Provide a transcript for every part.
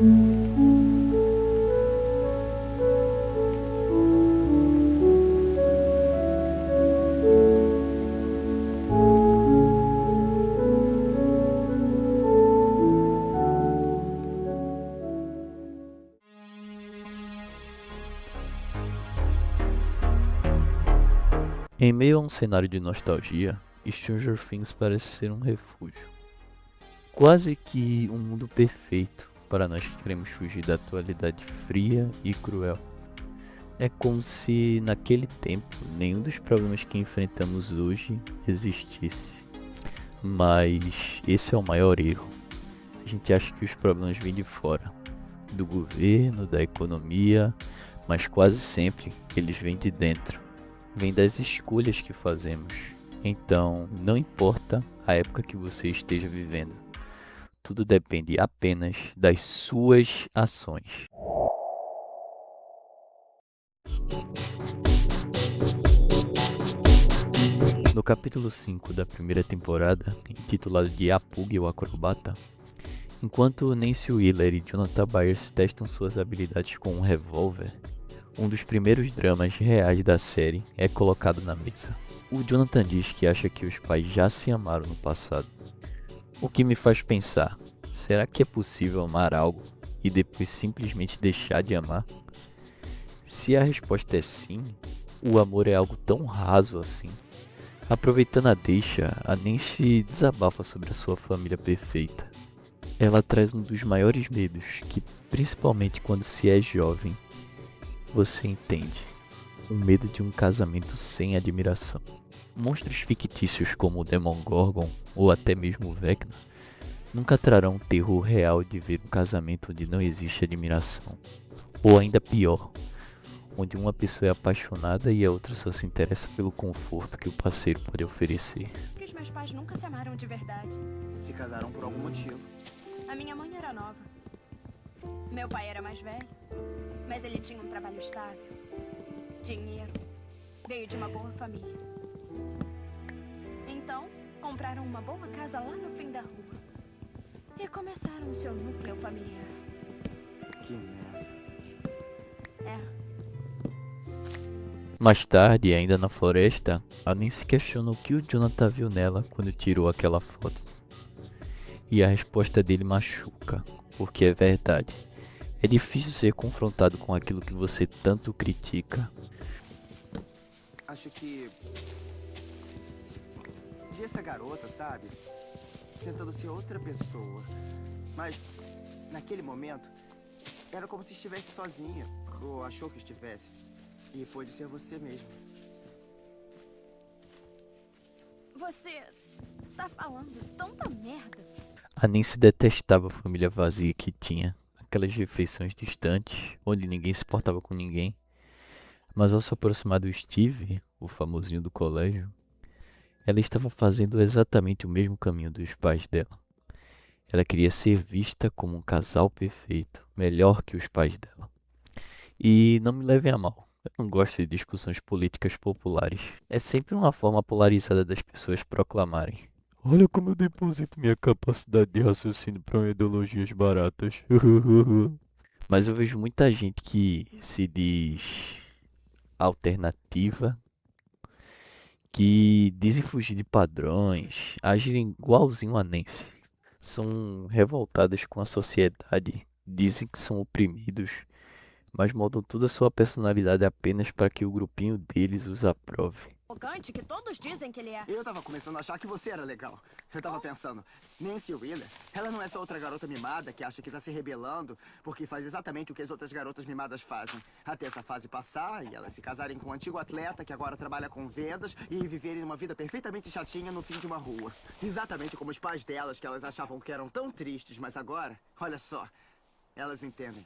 Em meio a um cenário de nostalgia, Stranger Things parece ser um refúgio. Quase que um mundo perfeito para nós que queremos fugir da atualidade fria e cruel. É como se naquele tempo nenhum dos problemas que enfrentamos hoje existisse. Mas esse é o maior erro. A gente acha que os problemas vêm de fora, do governo, da economia, mas quase sempre eles vêm de dentro. Vem das escolhas que fazemos. Então, não importa a época que você esteja vivendo, tudo depende apenas das suas ações. No capítulo 5 da primeira temporada, intitulado de A Pug e o Acrobata, enquanto Nancy Wheeler e Jonathan Byers testam suas habilidades com um revólver, um dos primeiros dramas reais da série é colocado na mesa. O Jonathan diz que acha que os pais já se amaram no passado. O que me faz pensar, será que é possível amar algo e depois simplesmente deixar de amar? Se a resposta é sim, o amor é algo tão raso assim. Aproveitando a deixa, a Nancy desabafa sobre a sua família perfeita. Ela traz um dos maiores medos que, principalmente quando se é jovem, você entende. O medo de um casamento sem admiração. Monstros fictícios como o Demogorgon ou até mesmo o Vecna nunca trarão o terror real de ver um casamento onde não existe admiração. Ou ainda pior, onde uma pessoa é apaixonada e a outra só se interessa pelo conforto que o parceiro pode oferecer. Porque os meus pais nunca se amaram de verdade. Se casaram por algum motivo. A minha mãe era nova. Meu pai era mais velho, mas ele tinha um trabalho estável, dinheiro, veio de uma boa família. Então, compraram uma boa casa lá no fim da rua e começaram o seu núcleo familiar. Que merda. É. Mais tarde, ainda na floresta, a Nancy questiona o que o Jonathan viu nela quando tirou aquela foto. E a resposta dele machuca, porque é verdade. É difícil ser confrontado com aquilo que você tanto critica. Acho que... vi essa garota, sabe? Tentando ser outra pessoa. Mas, naquele momento, era como se estivesse sozinha. Ou achou que estivesse. E pôde ser você mesmo. Você tá falando tanta merda. A Nancy detestava a família vazia que tinha. Aquelas refeições distantes, onde ninguém se importava com ninguém. Mas ao se aproximar do Steve, o famosinho do colégio, ela estava fazendo exatamente o mesmo caminho dos pais dela. Ela queria ser vista como um casal perfeito, melhor que os pais dela. E não me levem a mal, eu não gosto de discussões políticas populares. É sempre uma forma polarizada das pessoas proclamarem: olha como eu deposito minha capacidade de raciocínio para ideologias baratas. Mas eu vejo muita gente que se diz alternativa, que dizem fugir de padrões, agirem igualzinho a Nancy. São revoltadas com a sociedade, dizem que são oprimidos, mas moldam toda a sua personalidade apenas para que o grupinho deles os aprove. Arrogante que todos dizem que ele é. Eu tava começando a achar que você era legal. Eu tava pensando, Nancy Wheeler, ela não é só outra garota mimada que acha que tá se rebelando porque faz exatamente o que as outras garotas mimadas fazem. Até essa fase passar e elas se casarem com um antigo atleta que agora trabalha com vendas e viverem uma vida perfeitamente chatinha no fim de uma rua. Exatamente como os pais delas, que elas achavam que eram tão tristes, mas agora, olha só, elas entendem.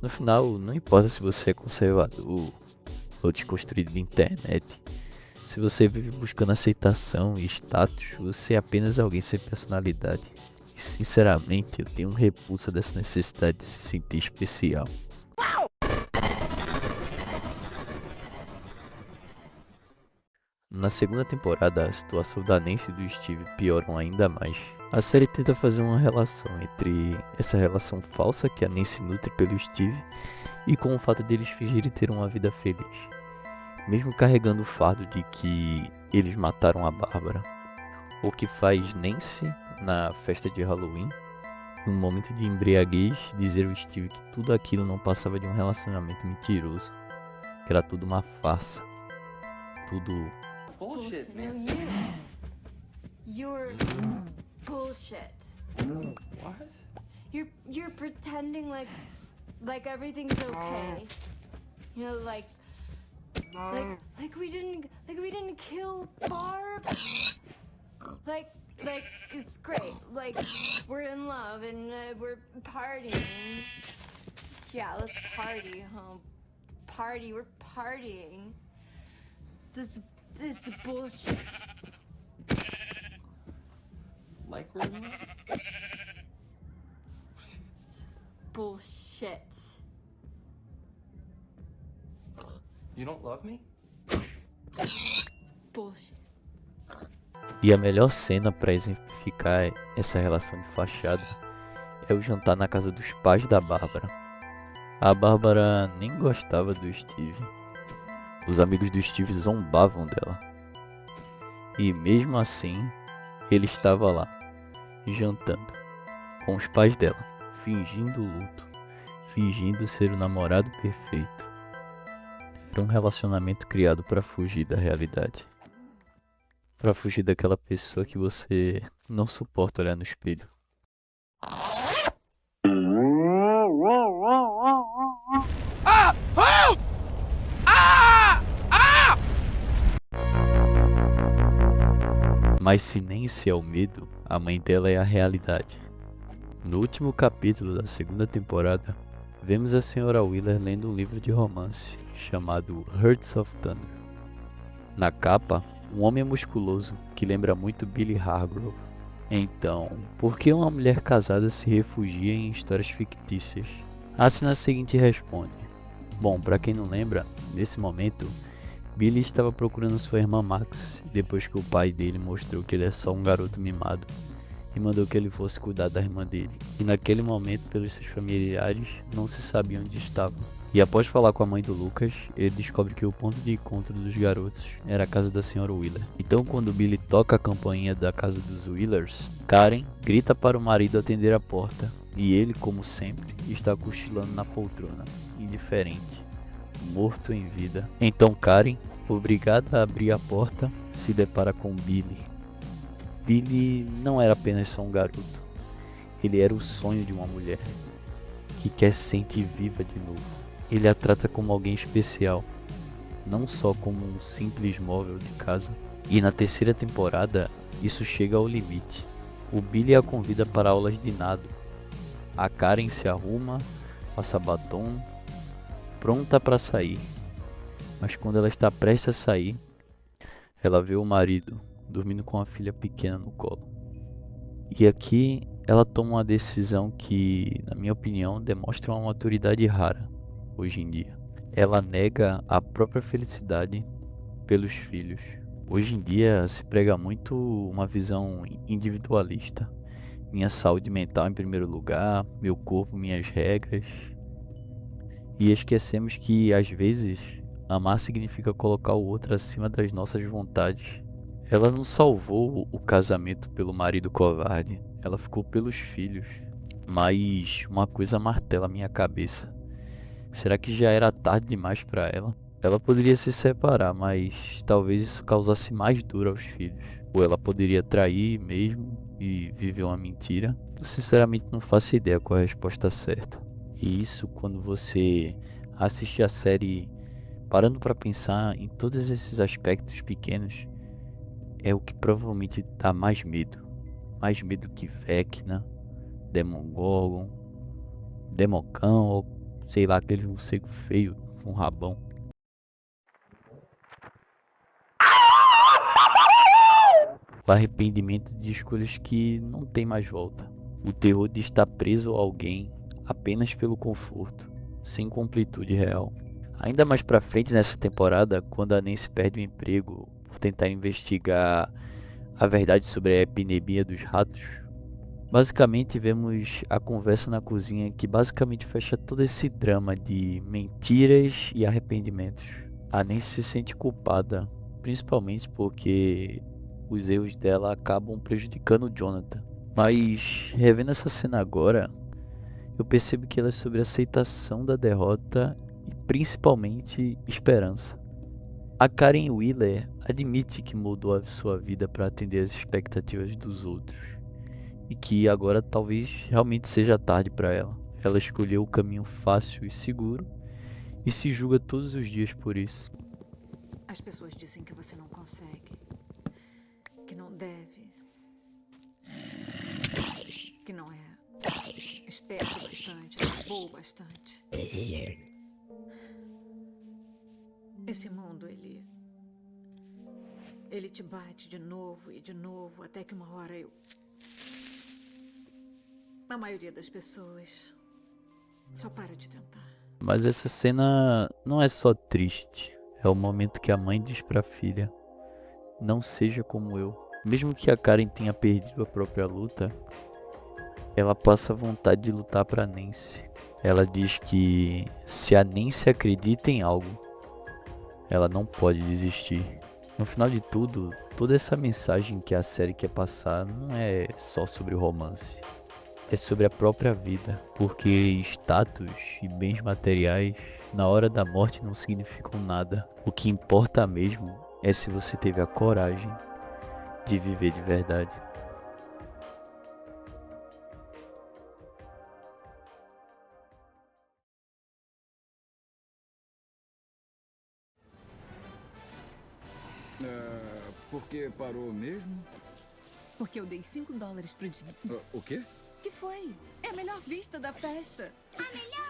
No final, não importa se você é conservador ou desconstruído de internet. Se você vive buscando aceitação e status, você é apenas alguém sem personalidade. E sinceramente, eu tenho um repulso dessa necessidade de se sentir especial. Na segunda temporada, a situação da Nancy e do Steve pioram ainda mais. A série tenta fazer uma relação entre essa relação falsa que a Nancy nutre pelo Steve e com o fato deles fingirem ter uma vida feliz, mesmo carregando o fardo de que eles mataram a Bárbara. O que faz Nancy, na festa de Halloween, num momento de embriaguez, dizer ao Steve que tudo aquilo não passava de um relacionamento mentiroso, que era tudo uma farsa, tudo... Bullshit, No, man. you're bullshit. What? You're pretending like everything's okay. You know, like we didn't kill Barb. Like it's great. Like we're in love and we're partying. Yeah, let's party, huh? Party, we're partying. This is bullshit. Like we're in love? Bullshit. You don't love me? Bullshit. E a melhor cena para exemplificar essa relação de fachada é o jantar na casa dos pais da Bárbara. A Bárbara nem gostava do Steve. Os amigos do Steve zombavam dela. E mesmo assim, ele estava lá, jantando, com os pais dela, fingindo luto, fingindo ser o namorado perfeito. Era um relacionamento criado para fugir da realidade. Para fugir daquela pessoa que você não suporta olhar no espelho. Mas se Nancy é o medo, a mãe dela é a realidade. No último capítulo da segunda temporada, vemos a senhora Wheeler lendo um livro de romance chamado Hearts of Thunder. Na capa, um homem musculoso que lembra muito Billy Hargrove. Então, por que uma mulher casada se refugia em histórias fictícias? A cena seguinte responde. Bom, para quem não lembra, nesse momento, Billy estava procurando sua irmã Max, depois que o pai dele mostrou que ele é só um garoto mimado e mandou que ele fosse cuidar da irmã dele. E naquele momento, pelos seus familiares, não se sabia onde estavam. E após falar com a mãe do Lucas, ele descobre que o ponto de encontro dos garotos era a casa da senhora Wheeler. Então, quando Billy toca a campainha da casa dos Wheelers, Karen grita para o marido atender a porta. E ele, como sempre, está cochilando na poltrona, indiferente, morto em vida. Então Karen, obrigada a abrir a porta, se depara com Billy. Billy não era apenas só um garoto. Ele era o sonho de uma mulher que quer se sentir viva de novo. Ele a trata como alguém especial, não só como um simples móvel de casa. E na terceira temporada, isso chega ao limite. O Billy a convida para aulas de nado. A Karen se arruma, passa batom, pronta para sair. Mas quando ela está prestes a sair, ela vê o marido dormindo com a filha pequena no colo. E aqui ela toma uma decisão que, na minha opinião, demonstra uma maturidade rara hoje em dia. Ela nega a própria felicidade pelos filhos. Hoje em dia se prega muito uma visão individualista. Minha saúde mental em primeiro lugar, meu corpo, minhas regras. E esquecemos que, às vezes, amar significa colocar o outro acima das nossas vontades. Ela não salvou o casamento pelo marido covarde, ela ficou pelos filhos. Mas uma coisa martela a minha cabeça. Será que já era tarde demais para ela? Ela poderia se separar, mas talvez isso causasse mais dor aos filhos. Ou ela poderia trair mesmo e viver uma mentira. Eu sinceramente não faço ideia qual é a resposta certa. E isso, quando você assiste a série parando para pensar em todos esses aspectos pequenos, é o que provavelmente dá mais medo. Mais medo que Vecna, Demogorgon, Democão, ou sei lá, aquele morcego feio com rabão. O arrependimento de escolhas que não tem mais volta. O terror de estar preso a alguém apenas pelo conforto, sem completude real. Ainda mais pra frente nessa temporada, quando a Nancy perde o emprego por tentar investigar a verdade sobre a epidemia dos ratos. Basicamente vemos a conversa na cozinha que basicamente fecha todo esse drama de mentiras e arrependimentos. A Nancy se sente culpada, principalmente porque os erros dela acabam prejudicando o Jonathan. Mas revendo essa cena agora, eu percebo que ela é sobre aceitação da derrota e principalmente esperança. A Karen Wheeler admite que mudou a sua vida para atender às expectativas dos outros e que agora talvez realmente seja tarde para ela. Ela escolheu o caminho fácil e seguro e se julga todos os dias por isso. As pessoas dizem que você não consegue, que não deve, que não é esperto bastante, não é bom bastante. Esse mundo, ele te bate de novo e de novo, até que uma hora a maioria das pessoas só para de tentar. Mas essa cena não é só triste. É o momento que a mãe diz pra filha: não seja como eu. Mesmo que a Karen tenha perdido a própria luta, ela passa vontade de lutar pra Nancy. Ela diz que se a Nancy acredita em algo, ela não pode desistir. No final de tudo, toda essa mensagem que a série quer passar não é só sobre o romance. É sobre a própria vida, porque status e bens materiais na hora da morte não significam nada. O que importa mesmo é se você teve a coragem de viver de verdade. Por que parou mesmo? Porque eu dei $5 pro Jim. O quê? Que foi? É a melhor vista da festa. A melhor